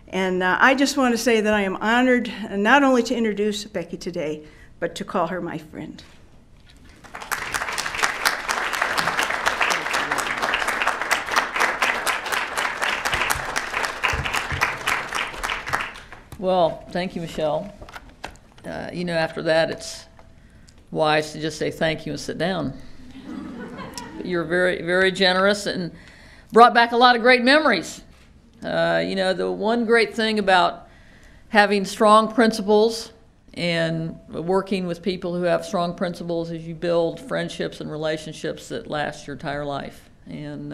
And I just want to say that I am honored not only to introduce Becky today, but to call her my friend. Well, thank you, Michelle. You know, after that, it's wise to just say thank you and sit down. But you're very, very generous and brought back a lot of great memories. You know, the one great thing about having strong principles and working with people who have strong principles is you build friendships and relationships that last your entire life. And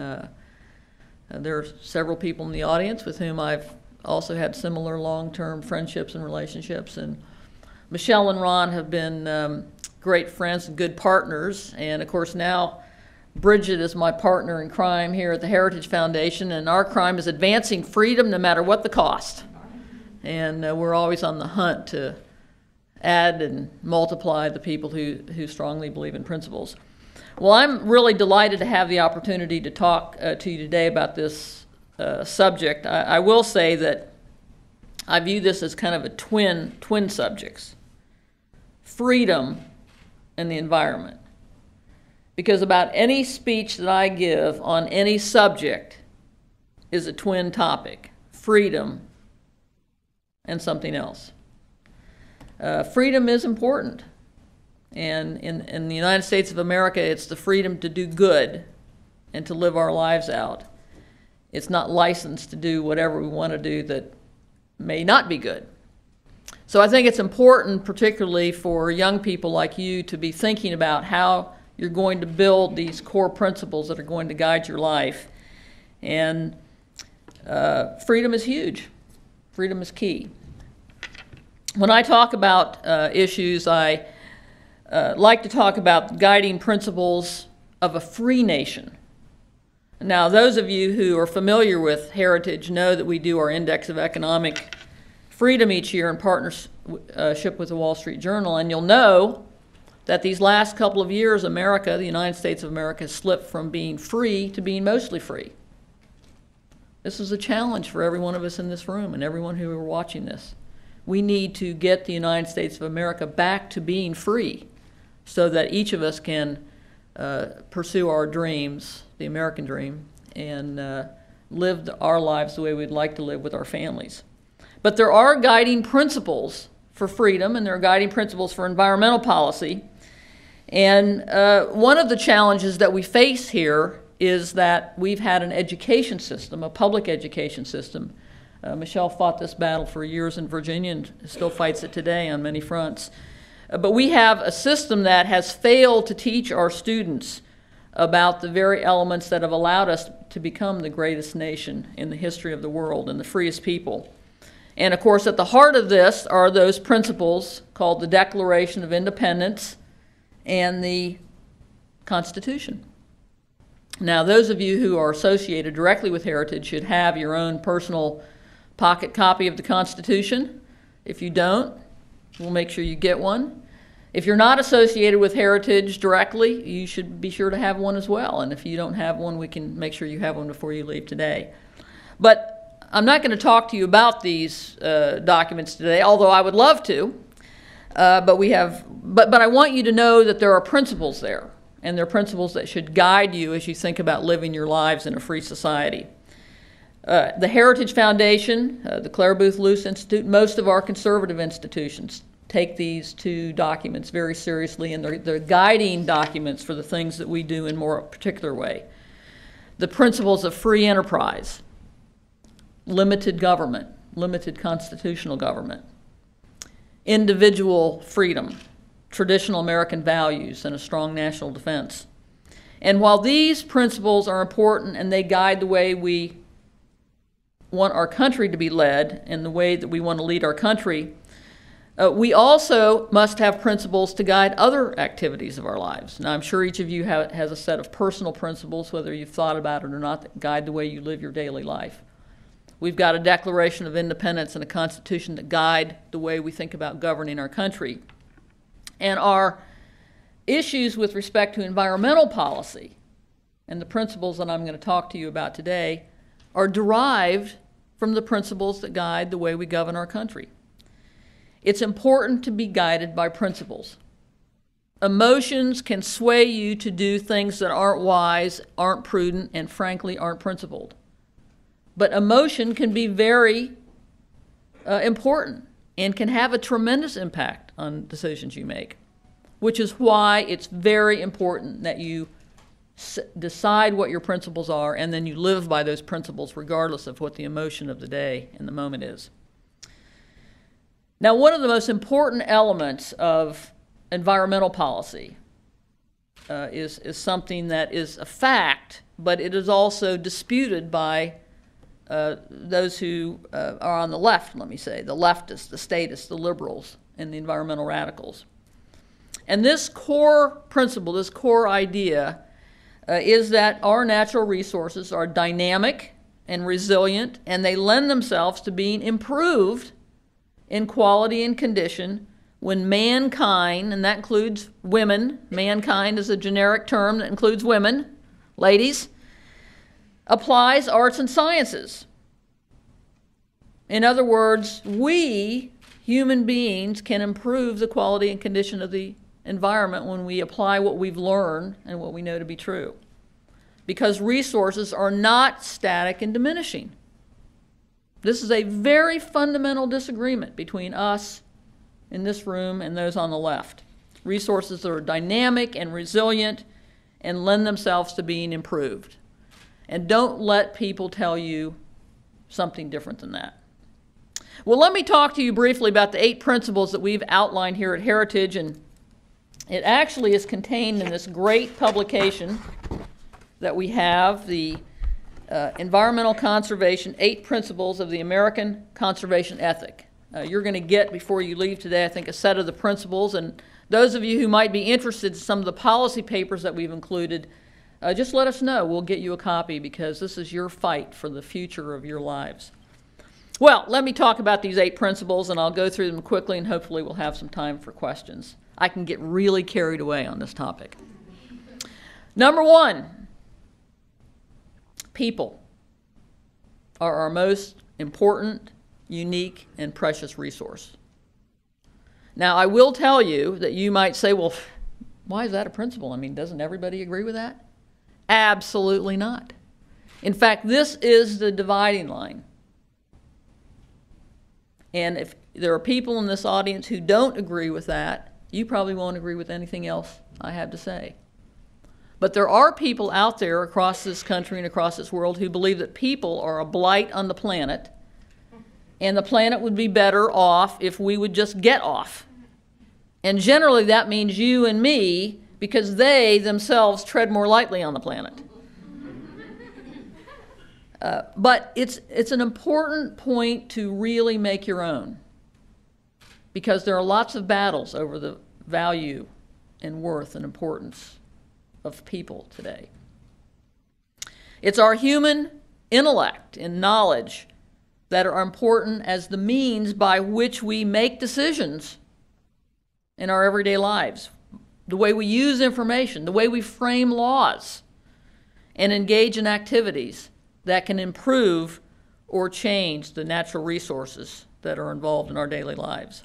there are several people in the audience with whom I've also had similar long-term friendships and relationships. And Michelle and Ron have been great friends and good partners. And of course now Bridget is my partner in crime here at the Heritage Foundation, and our crime is advancing freedom no matter what the cost. And we're always on the hunt to add and multiply the people who strongly believe in principles. Well, I'm really delighted to have the opportunity to talk to you today about this subject. I will say that I view this as kind of a twin subjects: freedom and the environment. Because about any speech that I give on any subject is a twin topic: freedom and something else. Freedom is important. And in the United States of America, it's the freedom to do good and to live our lives out. It's not licensed to do whatever we want to do that may not be good. So I think it's important, particularly for young people like you, to be thinking about how you're going to build these core principles that are going to guide your life. And freedom is huge. Freedom is key. When I talk about issues, I like to talk about guiding principles of a free nation. Now, those of you who are familiar with Heritage know that we do our Index of Economic Freedom each year in partnership with the Wall Street Journal, and you'll know that these last couple of years, America, the United States of America, has slipped from being free to being mostly free. This is a challenge for every one of us in this room and everyone who are watching this. We need to get the United States of America back to being free so that each of us can pursue our dreams, the American dream, and live our lives the way we'd like to live with our families. But there are guiding principles for freedom, and there are guiding principles for environmental policy. And one of the challenges that we face here is that we've had an education system, a public education system. Michelle fought this battle for years in Virginia and still fights it today on many fronts. But we have a system that has failed to teach our students about the very elements that have allowed us to become the greatest nation in the history of the world and the freest people. And of course, at the heart of this are those principles called the Declaration of Independence and the Constitution. Now, those of you who are associated directly with Heritage should have your own personal pocket copy of the Constitution. If you don't, we'll make sure you get one. If you're not associated with Heritage directly, you should be sure to have one as well. And if you don't have one, we can make sure you have one before you leave today. But I'm not going to talk to you about these documents today, although I would love to. But I want you to know that there are principles there, and there are principles that should guide you as you think about living your lives in a free society. The Heritage Foundation, the Clare Boothe Luce Institute, most of our conservative institutions take these two documents very seriously, and they're guiding documents for the things that we do in more particular way. The principles of free enterprise, limited government, limited constitutional government, individual freedom, traditional American values, and a strong national defense. And while these principles are important and they guide the way we want our country to be led and the way that we want to lead our country, we also must have principles to guide other activities of our lives. Now, I'm sure each of you has a set of personal principles, whether you've thought about it or not, that guide the way you live your daily life. We've got a Declaration of Independence and a Constitution that guide the way we think about governing our country. And our issues with respect to environmental policy and the principles that I'm going to talk to you about today are derived from the principles that guide the way we govern our country. It's important to be guided by principles. Emotions can sway you to do things that aren't wise, aren't prudent, and frankly aren't principled. But emotion can be very important and can have a tremendous impact on decisions you make, which is why it's very important that you decide what your principles are and then you live by those principles regardless of what the emotion of the day and the moment is. Now, one of the most important elements of environmental policy is something that is a fact, but it is also disputed by those who are on the left, let me say, the leftists, the statists, the liberals, and the environmental radicals. And this core principle, this core idea, is that our natural resources are dynamic and resilient, and they lend themselves to being improved in quality and condition when mankind, and that includes women, mankind is a generic term that includes women, ladies, applies arts and sciences. In other words, we, human beings, can improve the quality and condition of the environment when we apply what we've learned and what we know to be true. Because resources are not static and diminishing. This is a very fundamental disagreement between us in this room and those on the left. Resources that are dynamic and resilient and lend themselves to being improved. And don't let people tell you something different than that. Well, let me talk to you briefly about the 8 principles that we've outlined here at Heritage, and it actually is contained in this great publication that we have, the Environmental Conservation 8 Principles of the American Conservation Ethic. You're going to get, before you leave today, I think, a set of the principles, and those of you who might be interested in some of the policy papers that we've included, just let us know. We'll get you a copy because this is your fight for the future of your lives. Well, let me talk about these 8 principles, and I'll go through them quickly, and hopefully we'll have some time for questions. I can get really carried away on this topic. Number 1, people are our most important, unique, and precious resource. Now, I will tell you that you might say, well, why is that a principle? I mean, doesn't everybody agree with that? Absolutely not. In fact, this is the dividing line. And if there are people in this audience who don't agree with that, you probably won't agree with anything else I have to say. But there are people out there across this country and across this world who believe that people are a blight on the planet, and the planet would be better off if we would just get off. And generally that means you and me, because they themselves tread more lightly on the planet. But it's an important point to really make your own, because there are lots of battles over the value and worth and importance of people today. It's our human intellect and knowledge that are important as the means by which we make decisions in our everyday lives, the way we use information, the way we frame laws, and engage in activities that can improve or change the natural resources that are involved in our daily lives.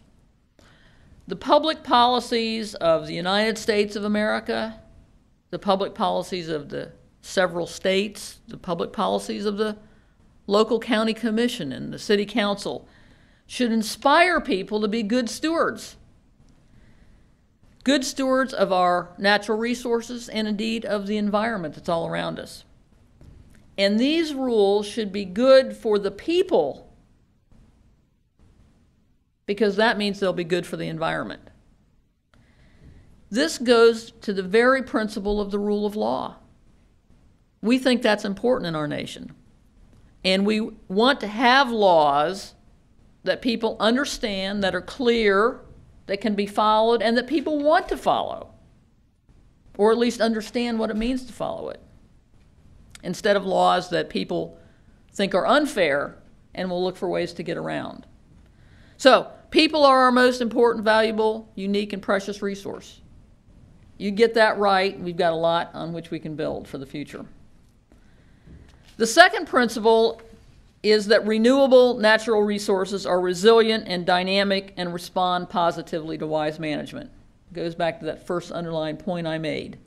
The public policies of the United States of America, the public policies of the several states, the public policies of the local county commission and the city council should inspire people to be good stewards of our natural resources and indeed of the environment that's all around us. And these rules should be good for the people, because that means they'll be good for the environment. This goes to the very principle of the rule of law. We think that's important in our nation. And we want to have laws that people understand, that are clear, that can be followed, and that people want to follow, or at least understand what it means to follow it, instead of laws that people think are unfair and will look for ways to get around. So, people are our most important, valuable, unique, and precious resource. You get that right, we've got a lot on which we can build for the future. The second principle is that renewable natural resources are resilient and dynamic and respond positively to wise management. It goes back to that first underlying point I made.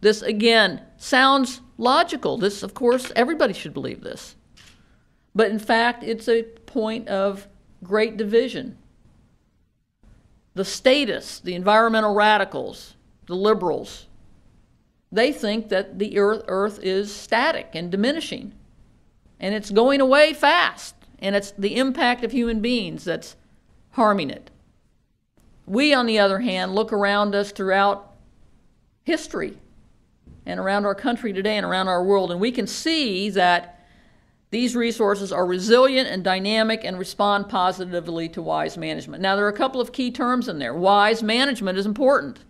This, again, sounds logical. This, of course, everybody should believe this. But in fact, it's a point of great division. The statists, the environmental radicals, the liberals, they think that the earth is static and diminishing. And it's going away fast. And it's the impact of human beings that's harming it. We, on the other hand, look around us throughout history and around our country today and around our world, and we can see that these resources are resilient and dynamic and respond positively to wise management. Now, there are a couple of key terms in there. Wise management is important.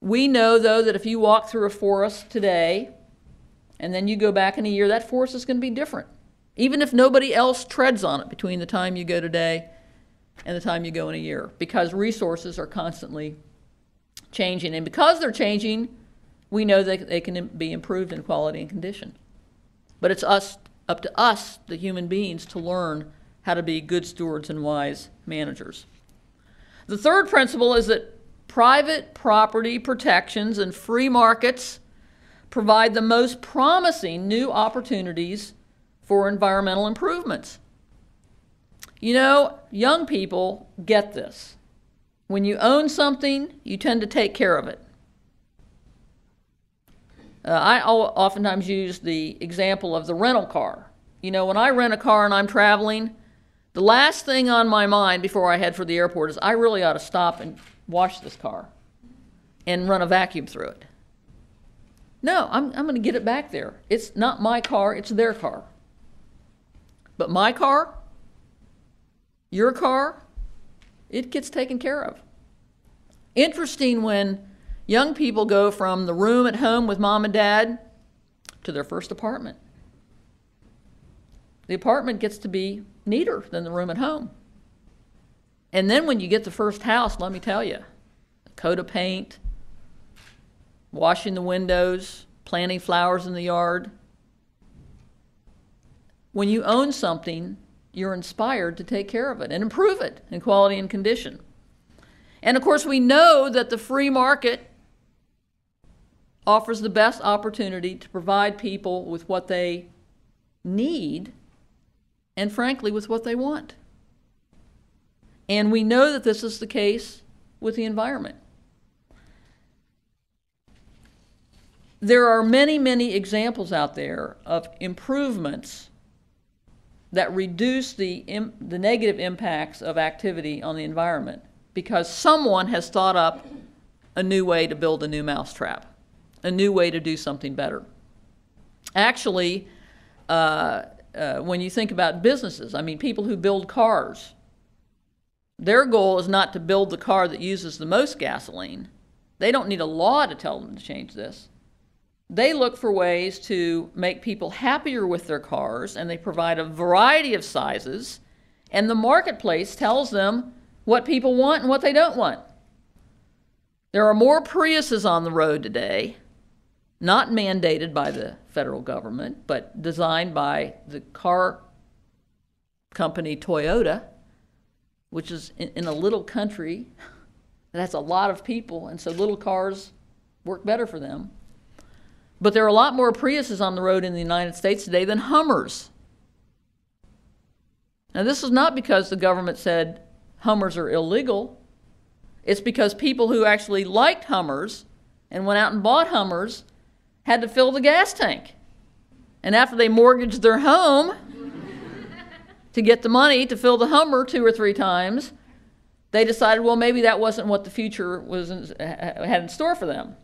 We know, though, that if you walk through a forest today and then you go back in a year, that forest is going to be different, even if nobody else treads on it between the time you go today and the time you go in a year, because resources are constantly changing. And because they're changing, we know that they can be improved in quality and condition. But it's up to us, the human beings, to learn how to be good stewards and wise managers. The third principle is that private property protections and free markets provide the most promising new opportunities for environmental improvements. You know, young people get this. When you own something, you tend to take care of it. I oftentimes use the example of the rental car. You know, when I rent a car and I'm traveling, the last thing on my mind before I head for the airport is I really ought to stop and wash this car and run a vacuum through it. No, I'm going to get it back there. It's not my car, it's their car. But my car, your car, it gets taken care of. Interesting when young people go from the room at home with mom and dad to their first apartment. The apartment gets to be neater than the room at home. And then when you get the first house, let me tell you, a coat of paint, washing the windows, planting flowers in the yard. When you own something, you're inspired to take care of it and improve it in quality and condition. And of course, we know that the free market offers the best opportunity to provide people with what they need and, frankly, with what they want. And we know that this is the case with the environment. There are many, many examples out there of improvements that reduce the negative impacts of activity on the environment because someone has thought up a new way to build a new mousetrap, a new way to do something better. Actually, when you think about businesses, I mean, people who build cars, their goal is not to build the car that uses the most gasoline. They don't need a law to tell them to change this. They look for ways to make people happier with their cars, and they provide a variety of sizes, and the marketplace tells them what people want and what they don't want. There are more Priuses on the road today, not mandated by the federal government, but designed by the car company Toyota, which is in a little country that has a lot of people, and so little cars work better for them. But there are a lot more Priuses on the road in the United States today than Hummers. Now, this is not because the government said Hummers are illegal. It's because people who actually liked Hummers and went out and bought Hummers had to fill the gas tank. And after they mortgaged their home to get the money to fill the Hummer 2 or 3 times, they decided, well, maybe that wasn't what the future had in store for them.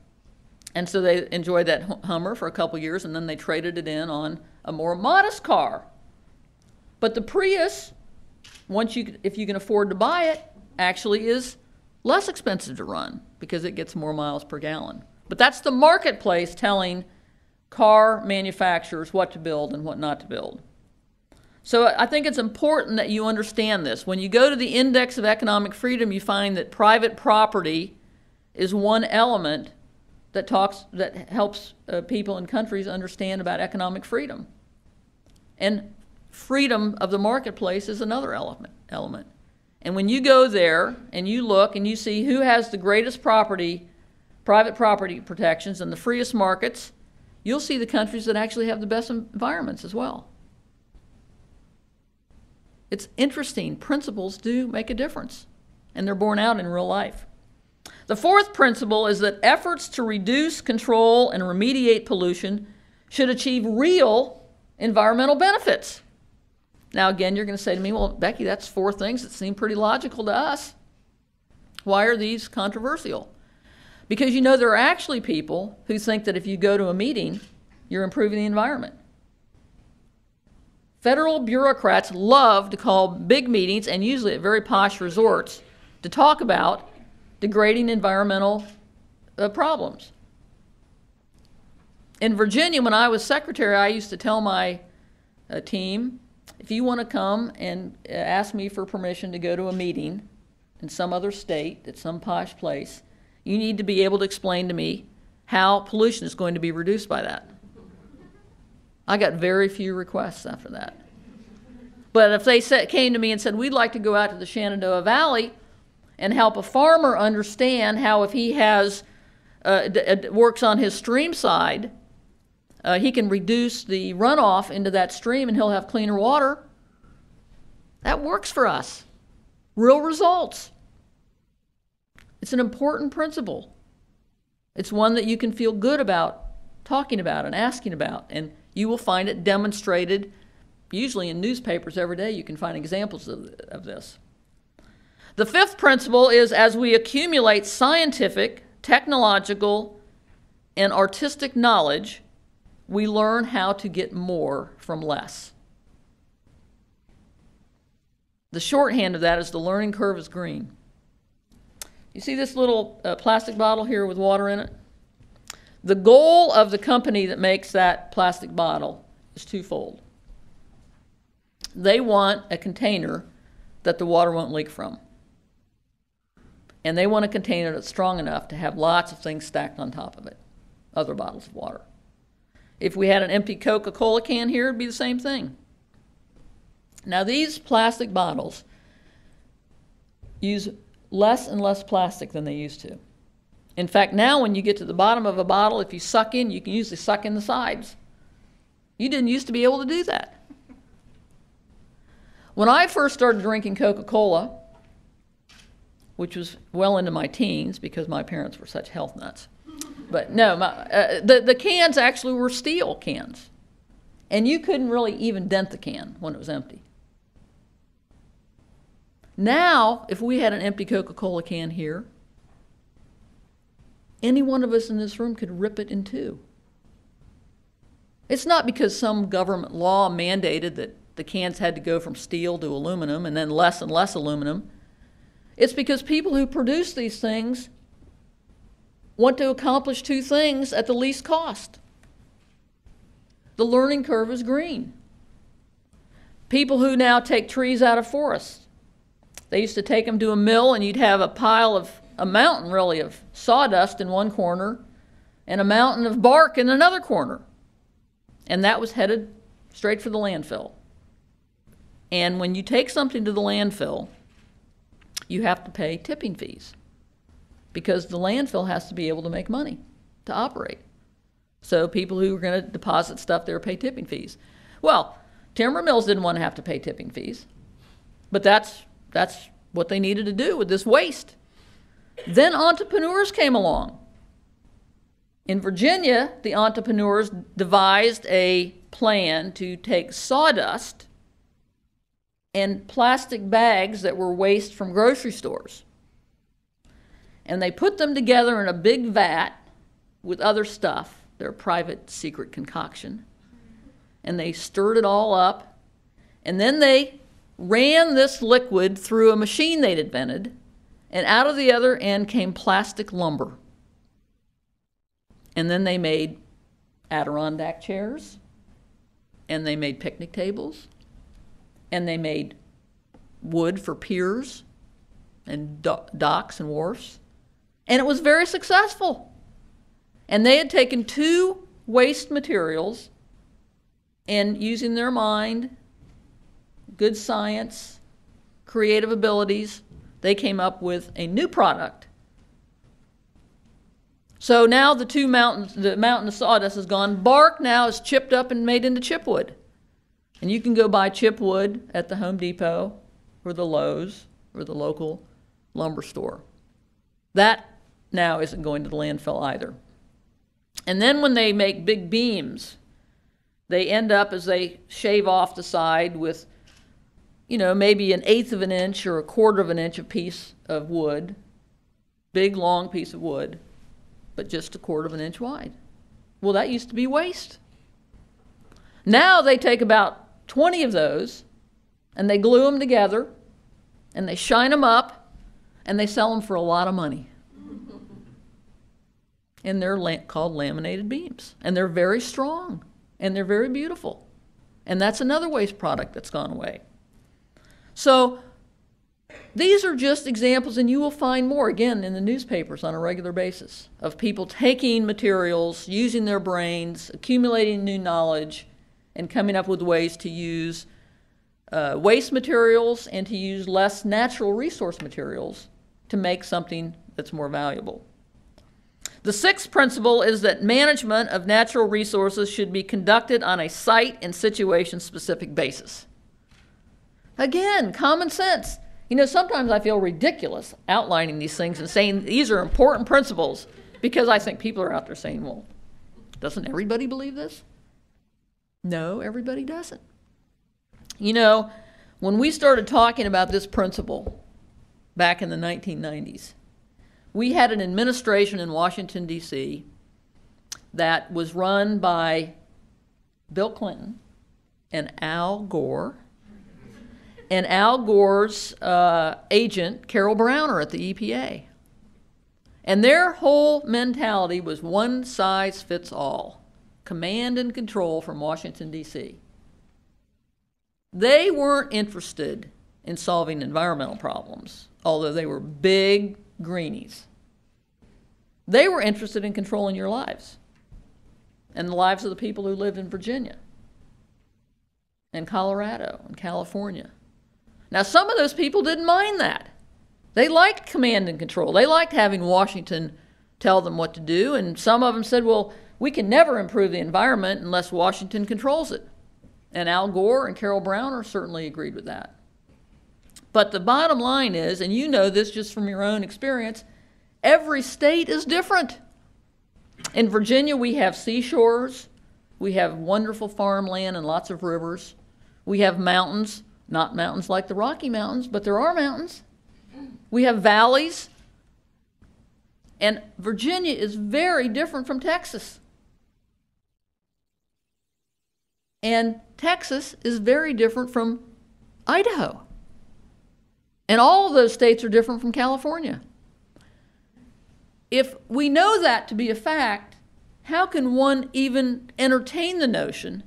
And so they enjoyed that Hummer for a couple years, and then they traded it in on a more modest car. But the Prius, if you can afford to buy it, actually is less expensive to run because it gets more miles per gallon. But that's the marketplace telling car manufacturers what to build and what not to build. So I think it's important that you understand this. When you go to the Index of Economic Freedom, you find that private property is one element that helps people in countries understand about economic freedom. And freedom of the marketplace is another element. And when you go there and you look and you see who has the greatest private property protections and the freest markets, you'll see the countries that actually have the best environments as well. It's interesting. Principles do make a difference, and they're borne out in real life. The fourth principle is that efforts to reduce, control, and remediate pollution should achieve real environmental benefits. Now, again, you're going to say to me, well, Becky, that's four things that seem pretty logical to us. Why are these controversial? Because you know there are actually people who think that if you go to a meeting, you're improving the environment. Federal bureaucrats love to call big meetings, and usually at very posh resorts, to talk about degrading environmental problems. In Virginia, when I was secretary, I used to tell my team, if you want to come and ask me for permission to go to a meeting in some other state, at some posh place, you need to be able to explain to me how pollution is going to be reduced by that. I got very few requests after that. But if they came to me and said, we'd like to go out to the Shenandoah Valley and help a farmer understand how if he has works on his stream side, he can reduce the runoff into that stream and he'll have cleaner water. That works for us. Real results. It's an important principle. It's one that you can feel good about talking about and asking about, and you will find it demonstrated usually in newspapers every day. You can find examples of this. The fifth principle is as we accumulate scientific, technological, and artistic knowledge, we learn how to get more from less. The shorthand of that is the learning curve is green. You see this little plastic bottle here with water in it? The goal of the company that makes that plastic bottle is twofold. They want a container that the water won't leak from. And they want a container that's strong enough to have lots of things stacked on top of it, other bottles of water. If we had an empty Coca-Cola can here, it'd be the same thing. Now these plastic bottles use less and less plastic than they used to. In fact, now when you get to the bottom of a bottle, if you suck in, you can usually suck in the sides. You didn't used to be able to do that. When I first started drinking Coca-Cola, which was well into my teens because my parents were such health nuts, but no, the cans actually were steel cans. And you couldn't really even dent the can when it was empty. Now, if we had an empty Coca-Cola can here, any one of us in this room could rip it in two. It's not because some government law mandated that the cans had to go from steel to aluminum and then less and less aluminum. It's because people who produce these things want to accomplish two things at the least cost. The learning curve is green. People who now take trees out of forests, they used to take them to a mill and you'd have a mountain really of sawdust in one corner and a mountain of bark in another corner. And that was headed straight for the landfill. And when you take something to the landfill, you have to pay tipping fees because the landfill has to be able to make money to operate. So people who are going to deposit stuff there pay tipping fees. Well, timber mills didn't want to have to pay tipping fees, but that's what they needed to do with this waste. Then entrepreneurs came along. In Virginia, the entrepreneurs devised a plan to take sawdust and plastic bags that were waste from grocery stores, and they put them together in a big vat with other stuff, their private secret concoction, and they stirred it all up, and then they ran this liquid through a machine they'd invented, and out of the other end came plastic lumber. And then they made Adirondack chairs, and they made picnic tables, and they made wood for piers and docks and wharfs. And it was very successful. And they had taken two waste materials and using their mind, good science, creative abilities, they came up with a new product. So now the mountain of sawdust is gone. Bark now is chipped up and made into chipwood. And you can go buy chipwood at the Home Depot or the Lowe's or the local lumber store. That now isn't going to the landfill either. And then when they make big beams, they end up, as they shave off the side with, maybe 1/8 of an inch or 1/4 of an inch of piece of wood, big long piece of wood, but just 1/4 of an inch wide. Well, that used to be waste. Now they take about 20 of those and they glue them together and they shine them up and they sell them for a lot of money. And they're called laminated beams. And they're very strong and they're very beautiful. And that's another waste product that's gone away. So these are just examples, and you will find more, again, in the newspapers on a regular basis, of people taking materials, using their brains, accumulating new knowledge, and coming up with ways to use waste materials and to use less natural resource materials to make something that's more valuable. The sixth principle is that management of natural resources should be conducted on a site and situation-specific basis. Again, common sense. Sometimes I feel ridiculous outlining these things and saying these are important principles because I think people are out there saying, well, doesn't everybody believe this? No, everybody doesn't. When we started talking about this principle back in the 1990s, we had an administration in Washington, D.C. that was run by Bill Clinton and Al Gore, and Al Gore's agent, Carol Browner at the EPA. And their whole mentality was one size fits all, command and control from Washington, D.C. They weren't interested in solving environmental problems, although they were big greenies. They were interested in controlling your lives and the lives of the people who lived in Virginia and Colorado and California. Now, some of those people didn't mind that. They liked command and control. They liked having Washington tell them what to do, and some of them said, well, we can never improve the environment unless Washington controls it. And Al Gore and Carol Browner certainly agreed with that. But the bottom line is, and you know this just from your own experience, every state is different. In Virginia, we have seashores. We have wonderful farmland and lots of rivers. We have mountains, not mountains like the Rocky Mountains, but there are mountains. We have valleys. And Virginia is very different from Texas. And Texas is very different from Idaho. And all of those states are different from California. If we know that to be a fact, how can one even entertain the notion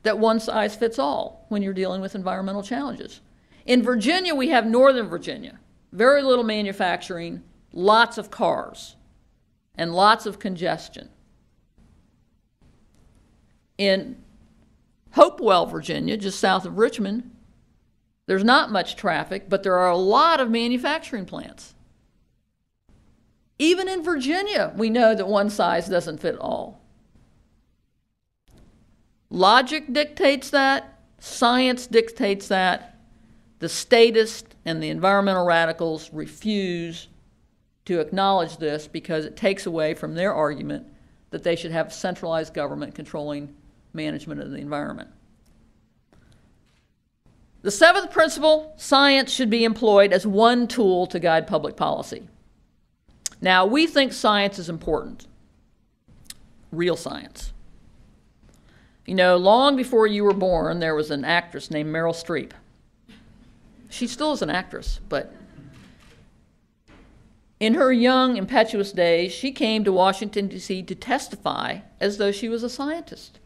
that one size fits all when you're dealing with environmental challenges? In Virginia, we have Northern Virginia, very little manufacturing, lots of cars, and lots of congestion. In Hopewell, Virginia, just south of Richmond, there's not much traffic, but there are a lot of manufacturing plants. Even in Virginia, we know that one size doesn't fit all. Logic dictates that. Science dictates that. The statists and the environmental radicals refuse to acknowledge this because it takes away from their argument that they should have centralized government controlling management of the environment. The seventh principle, science should be employed as one tool to guide public policy. Now, we think science is important, real science. Long before you were born, there was an actress named Meryl Streep. She still is an actress, but in her young, impetuous days, she came to Washington, D.C. to testify as though she was a scientist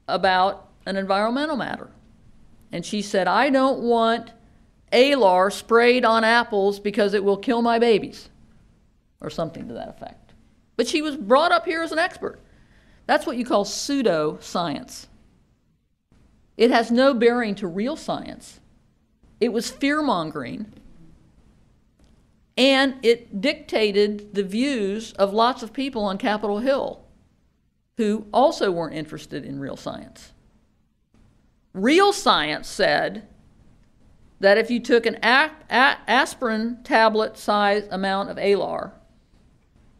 about an environmental matter. And she said, I don't want Alar sprayed on apples because it will kill my babies, or something to that effect. But she was brought up here as an expert. That's what you call pseudoscience. It has no bearing to real science. It was fear-mongering, and it dictated the views of lots of people on Capitol Hill who also weren't interested in real science. Real science said that if you took an aspirin tablet size amount of Alar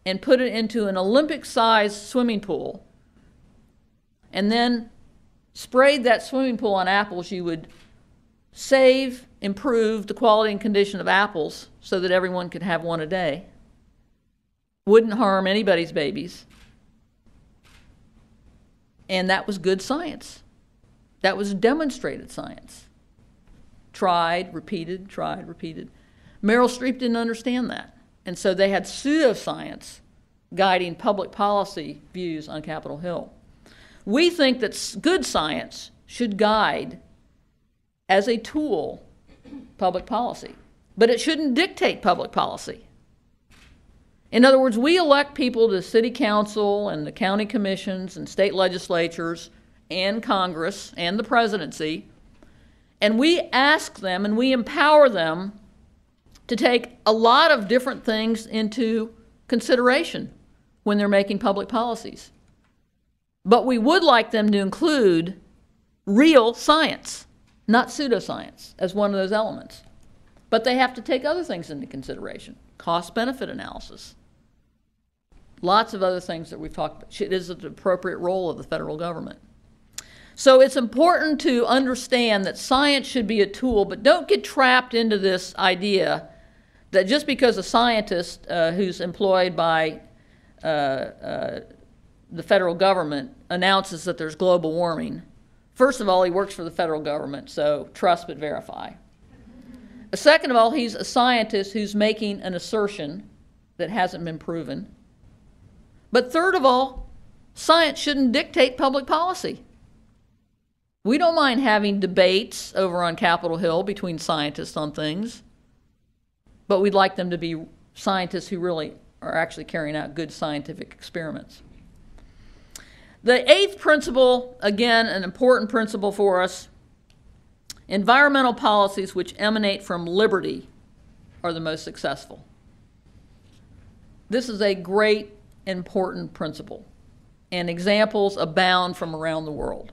and put it into an Olympic-sized swimming pool and then sprayed that swimming pool on apples, you would improve the quality and condition of apples so that everyone could have one a day. Wouldn't harm anybody's babies. And that was good science. That was demonstrated science. Tried, repeated, tried, repeated. Meryl Streep didn't understand that. And so they had pseudoscience guiding public policy views on Capitol Hill. We think that good science should guide, as a tool, public policy. But it shouldn't dictate public policy. In other words, we elect people to city council and the county commissions and state legislatures and Congress and the presidency, and we ask them and we empower them to take a lot of different things into consideration when they're making public policies. But we would like them to include real science, not pseudoscience, as one of those elements. But they have to take other things into consideration. Cost-benefit analysis. Lots of other things that we've talked about. It is an appropriate role of the federal government. So it's important to understand that science should be a tool, but don't get trapped into this idea that just because a scientist who's employed by the federal government announces that there's global warming, first of all, he works for the federal government, so trust but verify. Second of all, he's a scientist who's making an assertion that hasn't been proven. But third of all, science shouldn't dictate public policy. We don't mind having debates over on Capitol Hill between scientists on things, but we'd like them to be scientists who really are actually carrying out good scientific experiments. The eighth principle, again, an important principle for us, environmental policies which emanate from liberty are the most successful. This is a great, important principle, and examples abound from around the world.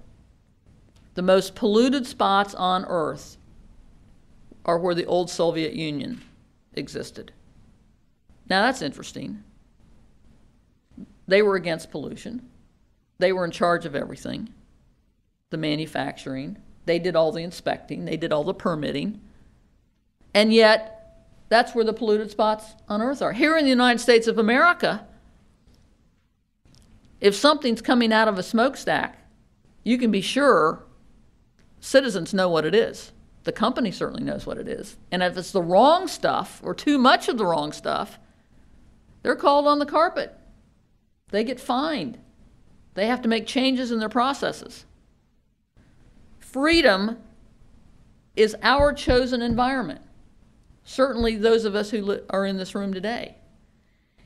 The most polluted spots on Earth are where the old Soviet Union existed. Now that's interesting. They were against pollution. They were in charge of everything, the manufacturing. They did all the inspecting. They did all the permitting. And yet, that's where the polluted spots on Earth are. Here in the United States of America, if something's coming out of a smokestack, you can be sure citizens know what it is. The company certainly knows what it is. And if it's the wrong stuff or too much of the wrong stuff, they're called on the carpet. They get fined. They have to make changes in their processes. Freedom is our chosen environment. Certainly those of us who are in this room today.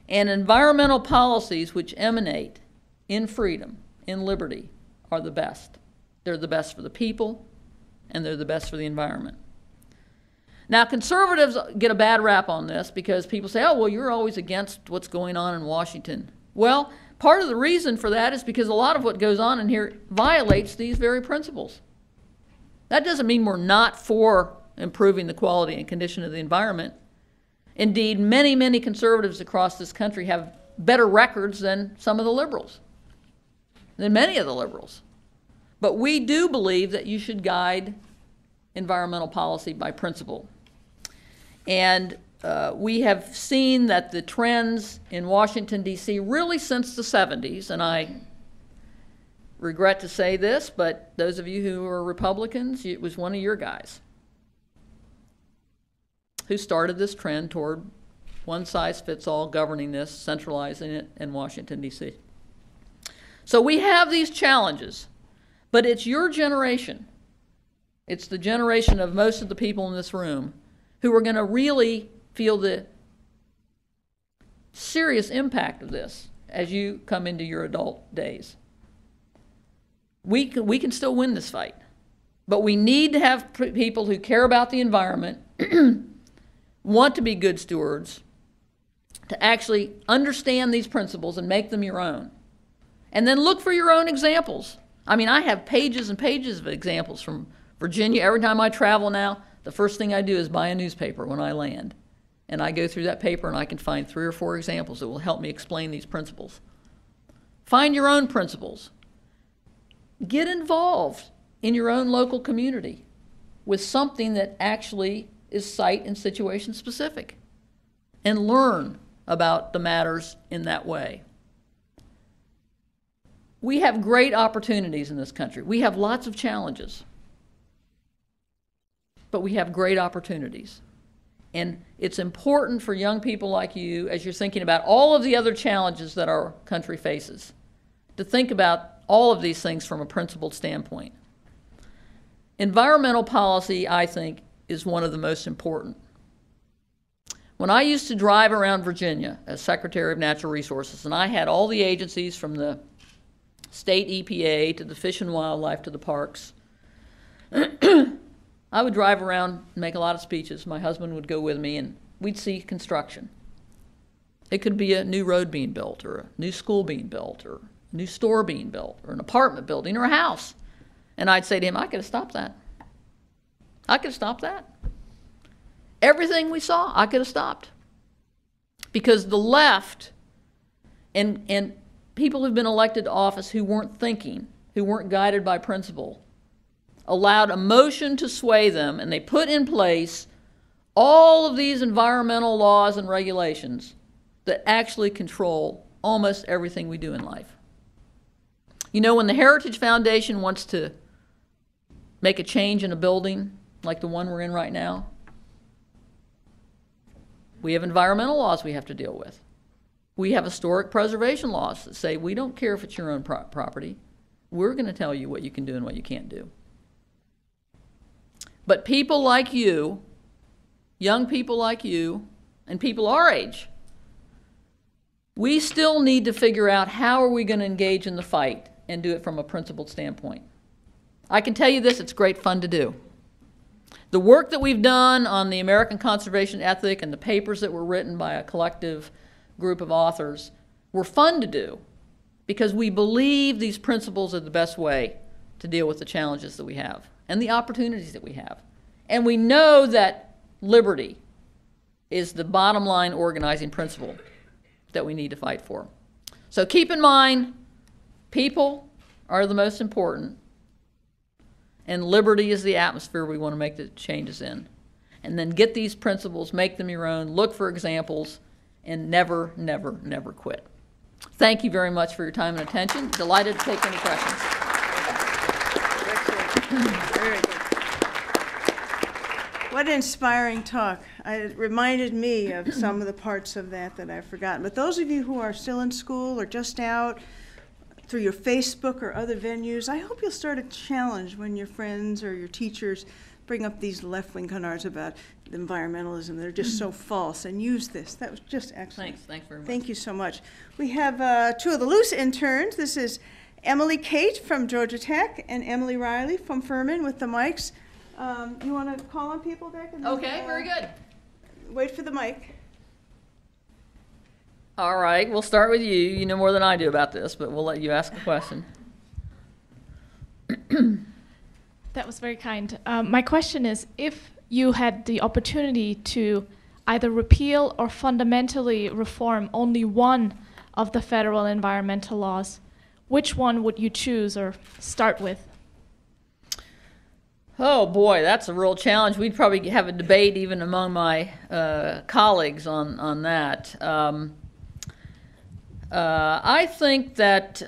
And environmental policies which emanate in freedom, in liberty, are the best. They're the best for the people, and they're the best for the environment. Now, conservatives get a bad rap on this because people say, oh, well, you're always against what's going on in Washington. Well, part of the reason for that is because a lot of what goes on in here violates these very principles. That doesn't mean we're not for improving the quality and condition of the environment. Indeed, many, many conservatives across this country have better records than some of the liberals, than many of the liberals. But we do believe that you should guide environmental policy by principle. And we have seen that the trends in Washington, D.C. really since the 70s, and I regret to say this, but those of you who are Republicans, it was one of your guys who started this trend toward one-size-fits-all governing this, centralizing it in Washington, D.C. So we have these challenges, but it's your generation. It's the generation of most of the people in this room who are going to really feel the serious impact of this. as you come into your adult days. We can still win this fight, but we need to have people who care about the environment, want to be good stewards, to actually understand these principles and make them your own. And then look for your own examples. I mean, I have pages and pages of examples from Virginia. Every time I travel now, the first thing I do is buy a newspaper when I land. And I go through that paper and I can find 3 or 4 examples that will help me explain these principles. Find your own principles. Get involved in your own local community with something that actually is site and situation specific, and learn about the matters in that way. We have great opportunities in this country. We have lots of challenges, but we have great opportunities. And it's important for young people like you, as you're thinking about all of the other challenges that our country faces, to think about all of these things from a principled standpoint. Environmental policy, I think, is one of the most important. When I used to drive around Virginia as Secretary of Natural Resources, and I had all the agencies from the state EPA to the Fish and Wildlife to the parks, I would drive around and make a lot of speeches. My husband would go with me, and we'd see construction. It could be a new road being built, or a new school being built, or a new store being built, or an apartment building, or a house. And I'd say to him, I could have stopped that. I could have stopped that. Everything we saw, I could have stopped. Because the left and people who've been elected to office who weren't thinking, who weren't guided by principle, allowed emotion to sway them, and they put in place all of these environmental laws and regulations that actually control almost everything we do in life. You know, when the Heritage Foundation wants to make a change in a building, like the one we're in right now, we have environmental laws we have to deal with. We have historic preservation laws that say we don't care if it's your own property. We're going to tell you what you can do and what you can't do. But people like you, young people like you, and people our age, we still need to figure out how are we going to engage in the fight and do it from a principled standpoint. I can tell you this, it's great fun to do. The work that we've done on the American conservation ethic and the papers that were written by a collective group of authors were fun to do because we believe these principles are the best way to deal with the challenges that we have and the opportunities that we have. And we know that liberty is the bottom line organizing principle that we need to fight for. So keep in mind, people are the most important, and liberty is the atmosphere we want to make the changes in. And then get these principles, make them your own, look for examples, and never, never, never quit. Thank you very much for your time and attention. Delighted to take any questions. Very good. What an inspiring talk. It reminded me of some of the parts of that I've forgotten. But those of you who are still in school or just out, through your Facebook or other venues, I hope you'll start a challenge when your friends or your teachers bring up these left-wing canards about environmentalism. They're just so false, and use this. That was just excellent. Thanks very much. Thank you so much. We have 2 of the loose interns. This is Emily Kate from Georgia Tech and Emily Riley from Furman with the mics. You want to call on people back? And then, Okay, very good. Wait for the mic. All right, we'll start with you. You know more than I do about this, but we'll let you ask a question. That was very kind. My question is, if you had the opportunity to either repeal or fundamentally reform only one of the federal environmental laws, which one would you choose or start with? Oh boy, that's a real challenge. We'd probably have a debate even among my colleagues on that. I think that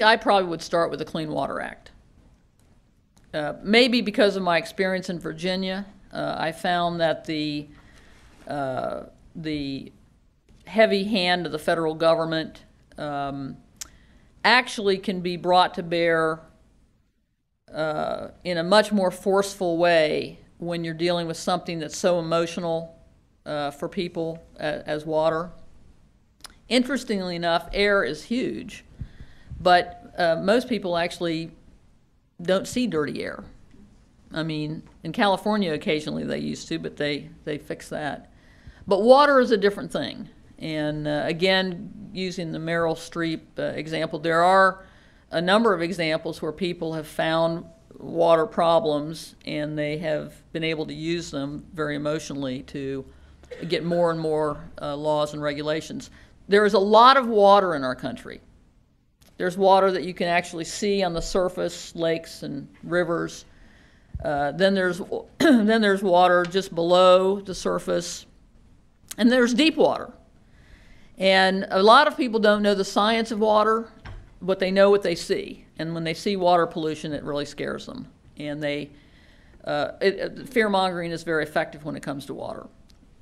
I probably would start with the Clean Water Act. Maybe because of my experience in Virginia, I found that the heavy hand of the federal government actually can be brought to bear in a much more forceful way when you're dealing with something that's so emotional for people as water. Interestingly enough, air is huge, but most people actually don't see dirty air. I mean, in California occasionally they used to, but they fixed that. But water is a different thing. And again, using the Meryl Streep example, there are a number of examples where people have found water problems and they have been able to use them very emotionally to get more and more laws and regulations. There is a lot of water in our country. There's water that you can actually see on the surface, lakes and rivers. Then there's water just below the surface, and there's deep water. And a lot of people don't know the science of water, but they know what they see. And when they see water pollution, it really scares them. And fear-mongering is very effective when it comes to water.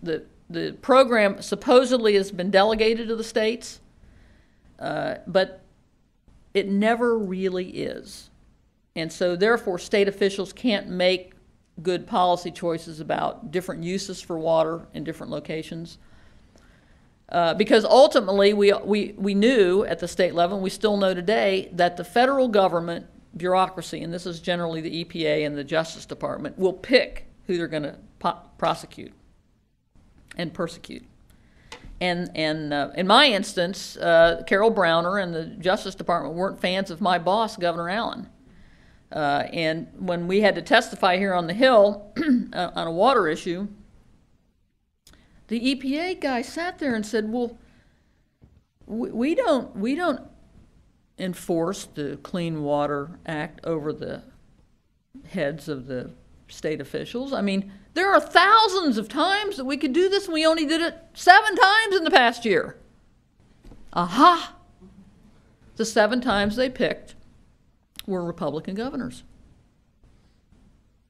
The program supposedly has been delegated to the states, but it never really is. And so therefore state officials can't make good policy choices about different uses for water in different locations. Because ultimately we knew at the state level, and we still know today, that the federal government bureaucracy, and this is generally the EPA and the Justice Department, will pick who they're going to prosecute and persecute. And in my instance, Carol Browner and the Justice Department weren't fans of my boss, Governor Allen. And when we had to testify here on the Hill on a water issue, the EPA guy sat there and said, well, we don't enforce the Clean Water Act over the heads of the state officials. I mean, there are thousands of times that we could do this, and we only did it 7 times in the past year. Aha! The 7 times they picked were Republican governors.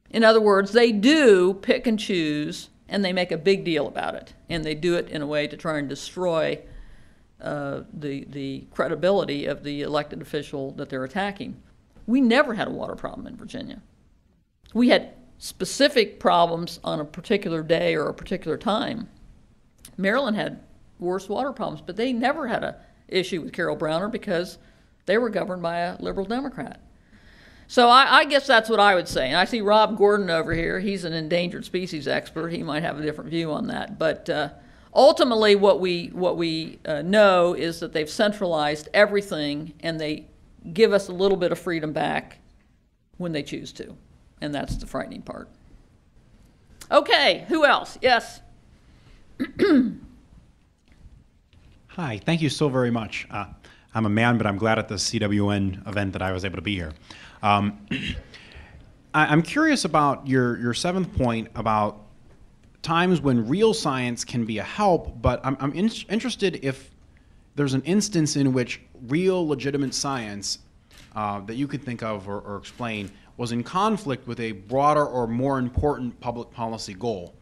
In other words, they do pick and choose, and they make a big deal about it. And they do it in a way to try and destroy the credibility of the elected official that they're attacking. We never had a water problem in Virginia. We had specific problems on a particular day or a particular time. Maryland had worse water problems, but they never had an issue with Carol Browner because they were governed by a liberal Democrat. So I guess that's what I would say. And I see Rob Gordon over here. He's an endangered species expert. He might have a different view on that. But ultimately what we know is that they've centralized everything, and they give us a little bit of freedom back when they choose to. And that's the frightening part. Okay, who else? Yes. Hi, thank you so very much. I'm a man, but I'm glad at the CWN event that I was able to be here. I'm curious about your 7th point about times when real science can be a help, but I'm interested if there's an instance in which real legitimate science that you could think of or explain was in conflict with a broader or more important public policy goal.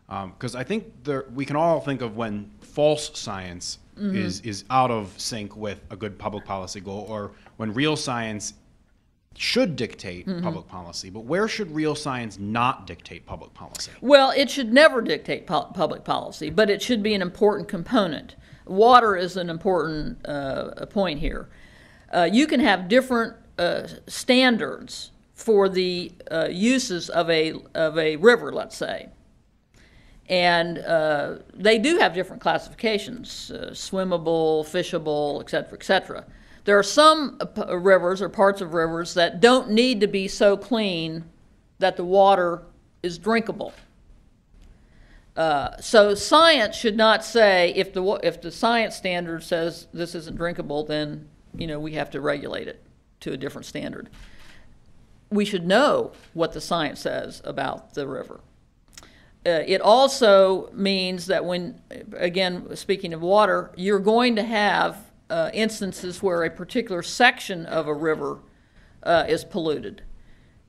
Because I think we can all think of when false science is out of sync with a good public policy goal, or when real science should dictate public policy. But where should real science not dictate public policy? Well, it should never dictate public policy, but it should be an important component. Water is an important point here. You can have different standards for the uses of a river, let's say. And they do have different classifications, swimmable, fishable, et cetera, et cetera. There are some rivers or parts of rivers that don't need to be so clean that the water is drinkable. So science should not say, if the science standard says this isn't drinkable, then we have to regulate it to a different standard. We should know what the science says about the river. It also means that when, again, speaking of water, you're going to have instances where a particular section of a river is polluted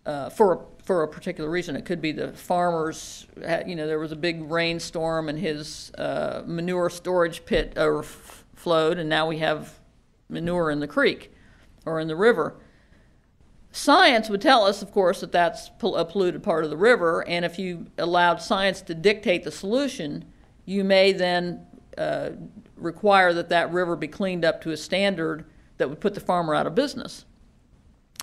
for a particular reason. It could be the farmers, there was a big rainstorm and his manure storage pit overflowed, and now we have manure in the creek or in the river. Science would tell us, of course, that that's a polluted part of the river, and if you allowed science to dictate the solution, you may then require that that river be cleaned up to a standard that would put the farmer out of business.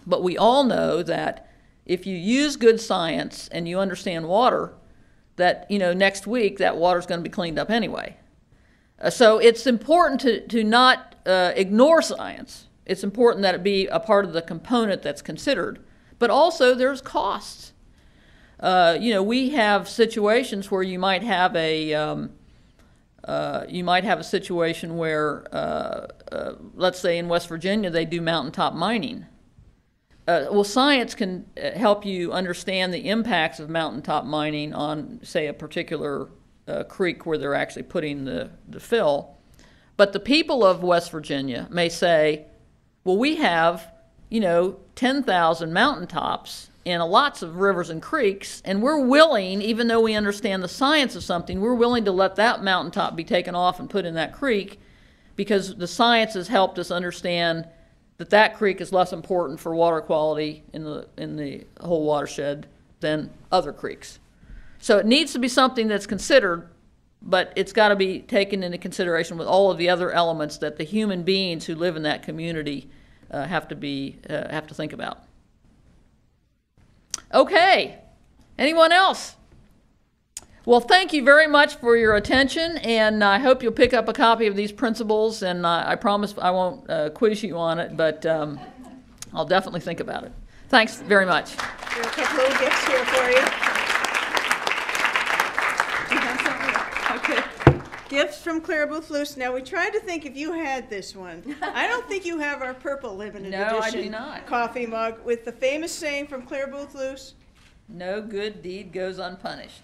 But we all know that if you use good science and you understand water, that, you know, next week that water's going to be cleaned up anyway. So it's important to not ignore science. It's important that it be a part of the component that's considered. But also there's costs. You know, we have situations where you might have a situation where, let's say in West Virginia, they do mountaintop mining. Well, science can help you understand the impacts of mountaintop mining on, say, a particular creek where they're actually putting the fill. But the people of West Virginia may say, well, we have, you know, 10,000 mountaintops and lots of rivers and creeks, and we're willing, even though we understand the science of something, we're willing to let that mountaintop be taken off and put in that creek because the science has helped us understand that that creek is less important for water quality in the whole watershed than other creeks. So it needs to be something that's considered, but it's got to be taken into consideration with all of the other elements that the human beings who live in that community have to think about. Okay, anyone else? Well, thank you very much for your attention, and I hope you'll pick up a copy of these principles, and I promise I won't quiz you on it, but I'll definitely think about it. Thanks very much. There are a couple little gifts here for you. Okay. Gifts from Clara Booth-Luce. Now, we tried to think if you had this one. I don't think you have our purple limited edition I do not. coffee mug with the famous saying from Clara Booth-Luce, no good deed goes unpunished.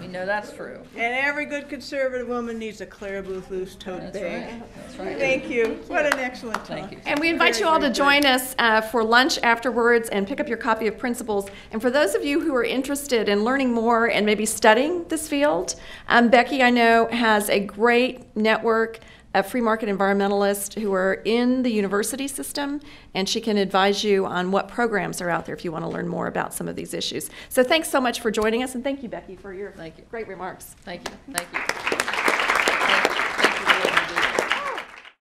We know that's true. and every good conservative woman needs a Clara Booth-Luce tote That's bag. right. That's right. Thank you. What an excellent talk. Thank you. And we invite Very, you all to very join us for lunch afterwards and pick up your copy of Principles. And for those of you who are interested in learning more and maybe studying this field, Becky, I know, has a great network of free market environmentalists who are in the university system, and she can advise you on what programs are out there if you want to learn more about some of these issues. So thanks so much for joining us, and thank you, Becky, for your great remarks. Thank you. Thank you.